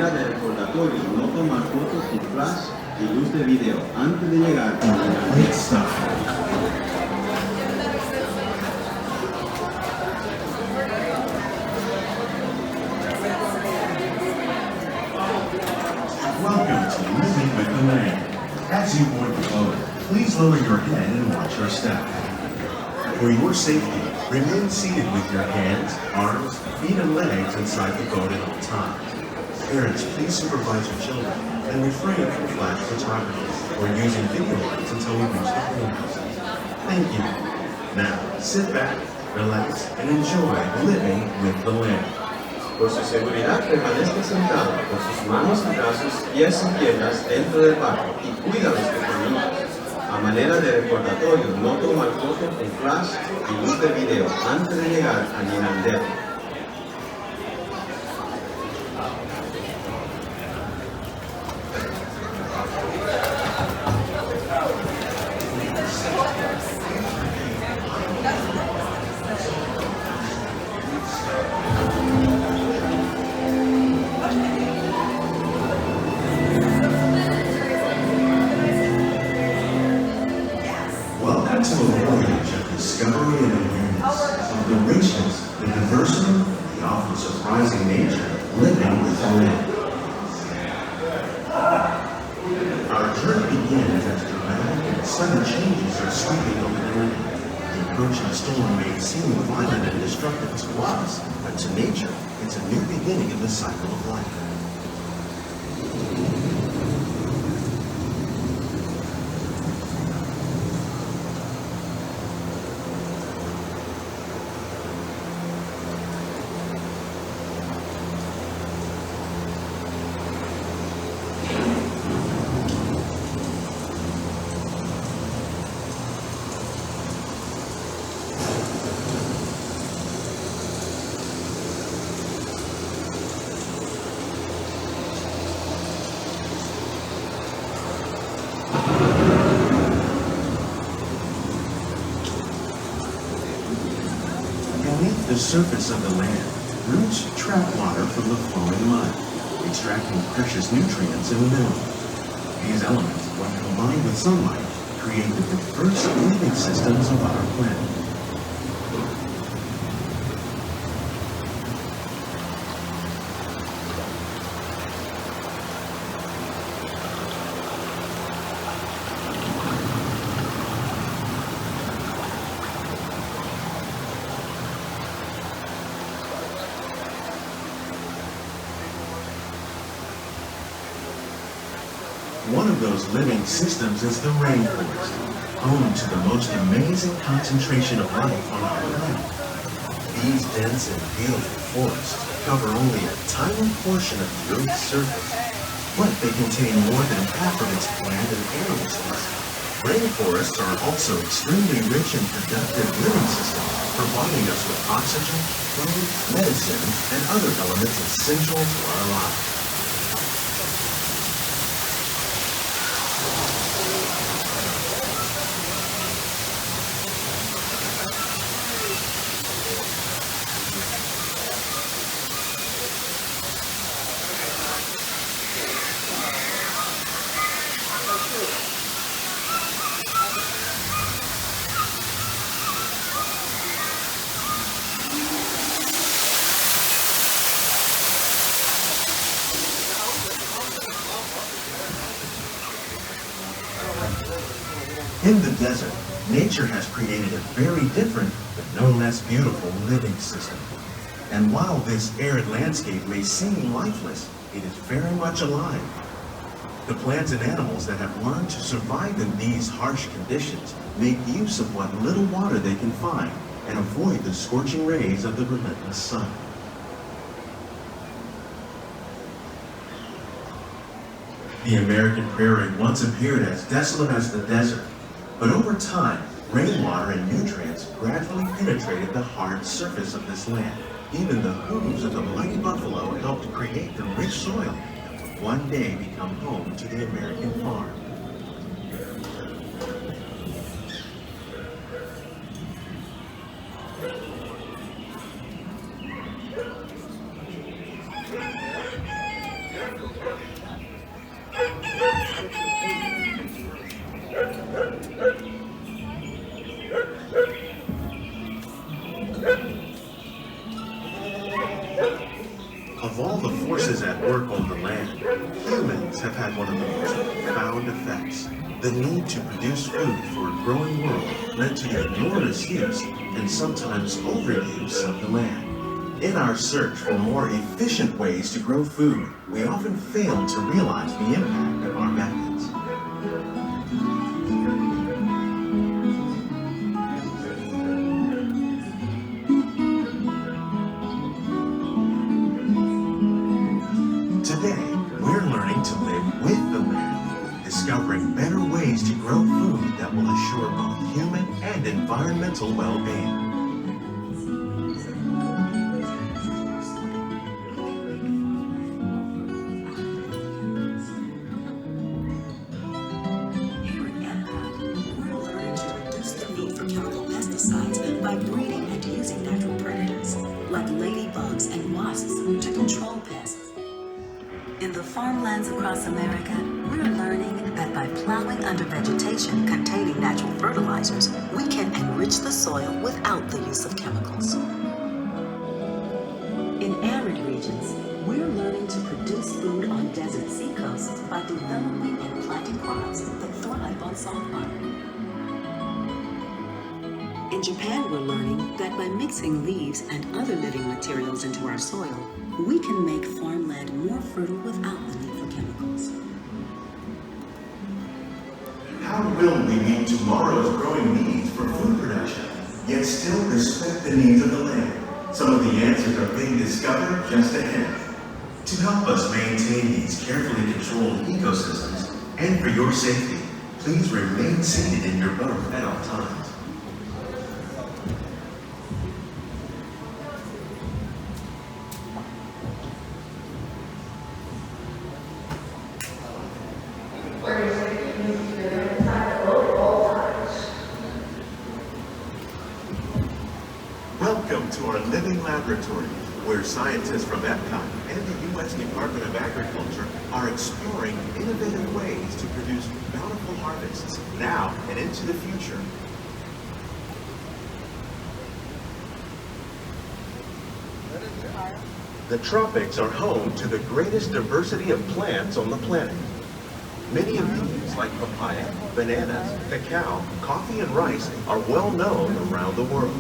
manera de recordatorio, no tomar fotos con flash y luz de video antes de llegar a la lista. Welcome to Living with the Land. As you board the boat, please lower your head and watch your step. For your safety, remain seated with your hands, arms, feet, and legs inside the boat at all times. Parents, please supervise your children and refrain from flash photography or using video lights until we reach the greenhouses. Thank you. Now, sit back, relax, and enjoy living with the land. Por su seguridad, permanezca sentado con sus manos y brazos, pies y piernas dentro del barco y cuida a los pequeñitos. A manera de recordatorio, no tomar fotos con flash y luz de video antes de llegar al linaldero. Welcome to a voyage of discovery and awareness of the richness, the diversity, the offers of rising nature, living with the land. Our journey begins as dramatic and sudden changes are sweeping over the land. The approaching storm may seem violent and destructive to us, but to nature, it's a new beginning in the cycle of life. Beneath the surface of the land, roots trap water from the flowing mud, extracting precious nutrients and minerals. These elements, when combined with sunlight, create the diverse living systems of our planet. One of those living systems is the rainforest, home to the most amazing concentration of life on our planet. These dense and beautiful forests cover only a tiny portion of the Earth's surface, but they contain more than half of its plant and animal species. Rainforests are also extremely rich and productive living systems, providing us with oxygen, food, medicine, and other elements essential to our lives. In the desert, nature has created a very different, but no less beautiful living system. And while this arid landscape may seem lifeless, it is very much alive. The plants and animals that have learned to survive in these harsh conditions make use of what little water they can find and avoid the scorching rays of the relentless sun. The American prairie once appeared as desolate as the desert, but over time, rainwater and nutrients gradually penetrated the hard surface of this land. Even the hooves of the mighty buffalo helped create the rich soil that would one day become home to the American farm. the forces at work on the land, humans have had one of the most profound effects. The need to produce food for a growing world led to the enormous use and sometimes overuse of the land. In our search for more efficient ways to grow food, we often fail to realize the impact of our methods. Today, we're learning to live with the land, discovering better ways to grow food that will assure both human and environmental well-being. Here at Epcot, we're learning to reduce the need for chemical pesticides by breeding and using natural predators, like ladybugs and wasps, to control pests. In the farmlands across America, we're learning that by plowing under vegetation containing natural fertilizers, we can enrich the soil without the use of chemicals. In arid regions, we're learning to produce food on desert seacoasts by developing and planting crops that thrive on salt water. In Japan, we're learning that by mixing leaves and other living materials into our soil, we can make farmland more fertile without the need for chemicals. How will we meet tomorrow's growing needs for food production, yet still respect the needs of the land? Some of the answers are being discovered just ahead. To help us maintain these carefully controlled ecosystems, and for your safety, please remain seated in your berth at all times. Welcome to our living laboratory, where scientists from Epcot and the U.S. Department of Agriculture are exploring innovative ways to produce bountiful harvests now and into the future. The tropics are home to the greatest diversity of plants on the planet. Many of these, like papaya, bananas, cacao, coffee, and rice, are well known around the world.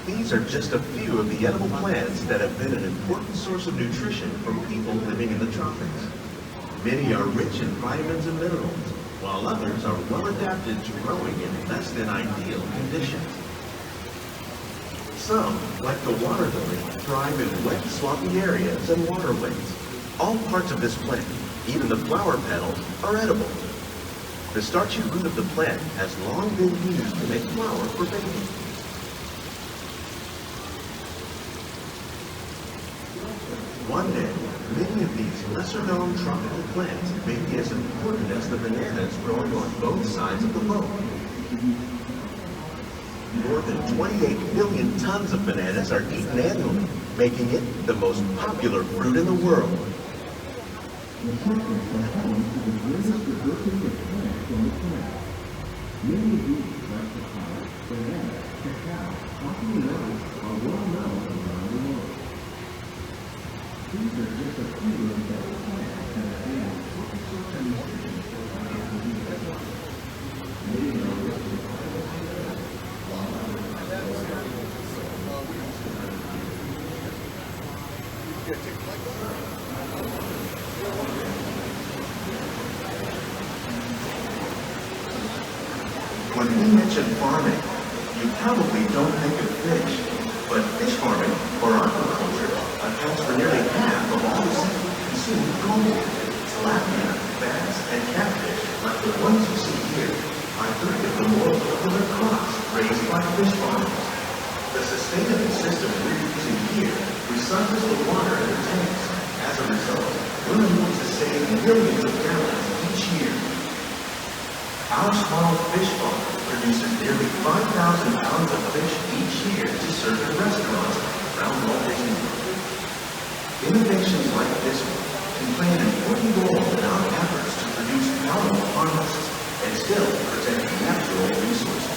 These are just a few of the edible plants that have been an important source of nutrition for people living in the tropics. Many are rich in vitamins and minerals, while others are well adapted to growing in less than ideal conditions. Some, like the water lily, thrive in wet, swampy areas and waterways. All parts of this plant, even the flower petals, are edible. The starchy root of the plant has long been used to make flour for baking. One day, many of these lesser-known tropical plants may be as important as the bananas growing on both sides of the boat. More than 28 billion tons of bananas are eaten annually, making it the most popular fruit in the world. When we mention farming, you probably don't think of fish, but fish farming, or aquaculture, accounts for nearly half of all the seafood consumed globally. Tilapia, bass, and catfish, like the ones you see here, are 30 of the more popular crops raised by fish farmers. The sustainable system we're using here recycles the water in the tanks. As a result, we're able to save millions of gallons each year. Our small fish farm produces nearly 5,000 pounds of fish each year to serve in restaurants around Walt Disney World. Innovations like this one can play an important role in our efforts to produce bountiful harvests and still protect natural resources.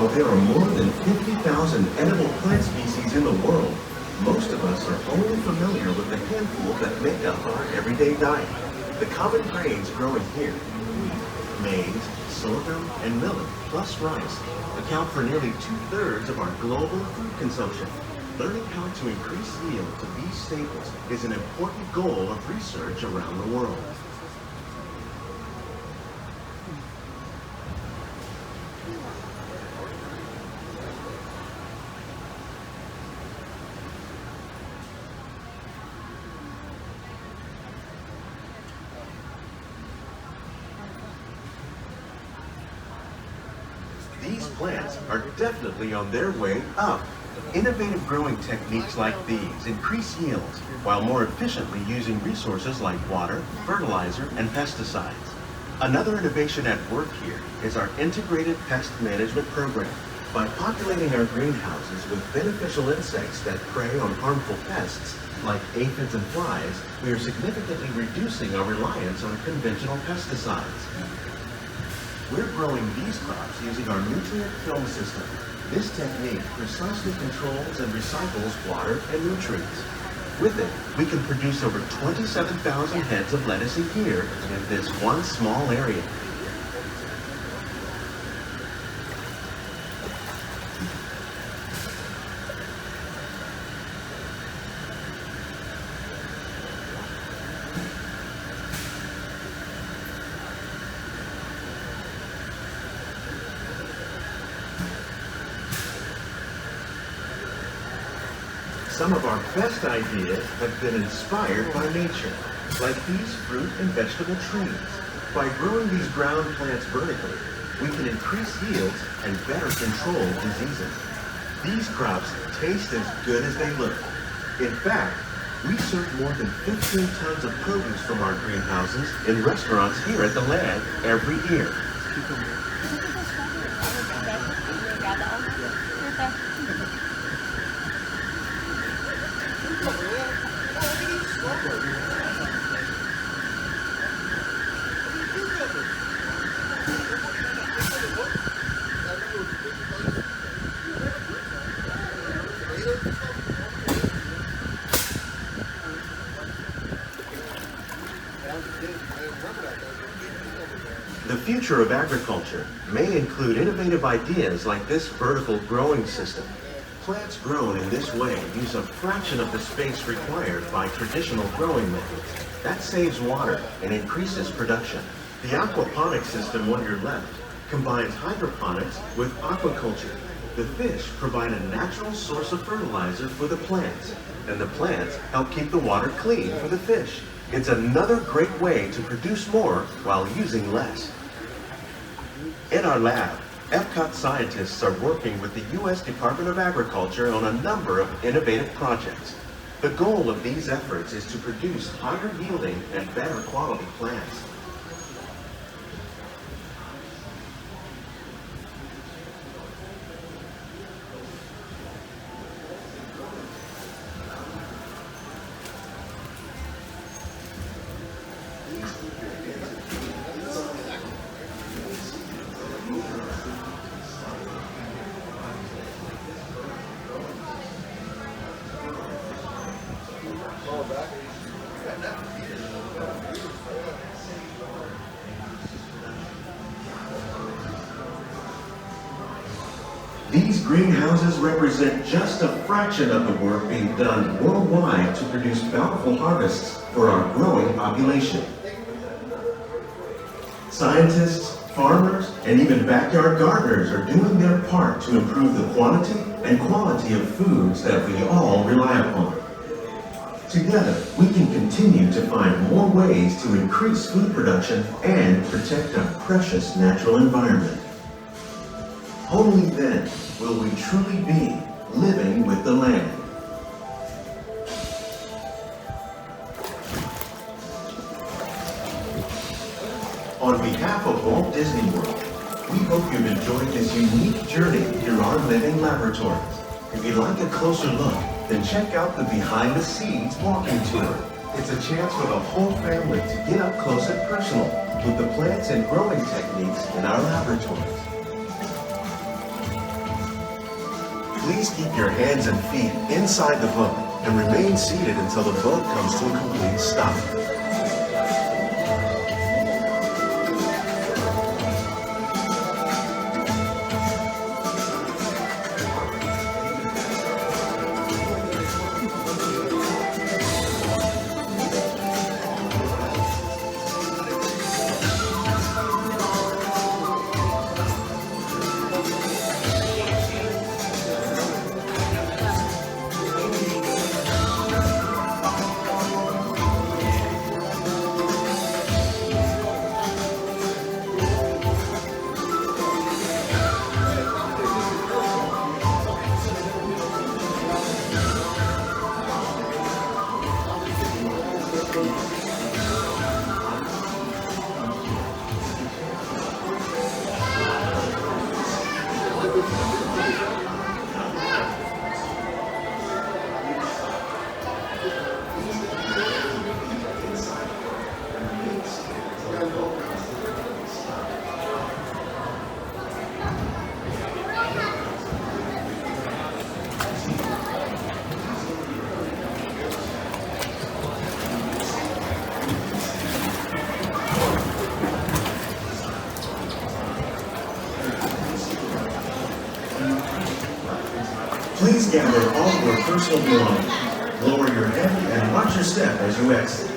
While there are more than 50,000 edible plant species in the world, most of us are only familiar with the handful that make up our everyday diet. The common grains growing here, wheat, maize, sorghum, and millet, plus rice, account for nearly 2/3 of our global food consumption. Learning how to increase yield to these staples is an important goal of research around the world. These plants are definitely on their way up. Innovative growing techniques like these increase yields while more efficiently using resources like water, fertilizer, and pesticides. Another innovation at work here is our integrated pest management program. By populating our greenhouses with beneficial insects that prey on harmful pests like aphids and flies, we are significantly reducing our reliance on conventional pesticides. We're growing these crops using our nutrient film system. This technique precisely controls and recycles water and nutrients. With it, we can produce over 27,000 heads of lettuce a year in this one small area. Some of our best ideas have been inspired by nature, like these fruit and vegetable trees. By growing these ground plants vertically, we can increase yields and better control diseases. These crops taste as good as they look. In fact, we serve more than 15 tons of produce from our greenhouses in restaurants here at the land every year. The future of agriculture may include innovative ideas like this vertical growing system. Plants grown in this way use a fraction of the space required by traditional growing methods. That saves water and increases production. The aquaponics system on your left combines hydroponics with aquaculture. The fish provide a natural source of fertilizer for the plants, and the plants help keep the water clean for the fish. It's another great way to produce more while using less. In our lab, Epcot scientists are working with the U.S. Department of Agriculture on a number of innovative projects. The goal of these efforts is to produce higher yielding and better quality plants. These greenhouses represent just a fraction of the work being done worldwide to produce bountiful harvests for our growing population. Scientists, farmers, and even backyard gardeners are doing their part to improve the quantity and quality of foods that we all rely upon. Together, we can continue to find more ways to increase food production and protect our precious natural environment. Only then will we truly be living with the land. On behalf of Walt Disney World, we hope you've enjoyed this unique journey through our living laboratories. If you'd like a closer look, then check out the Behind the Scenes walking tour. It's a chance for the whole family to get up close and personal with the plants and growing techniques in our laboratories. Please keep your hands and feet inside the boat and remain seated until the boat comes to a complete stop. Please gather all your personal belongings. Lower your head and watch your step as you exit.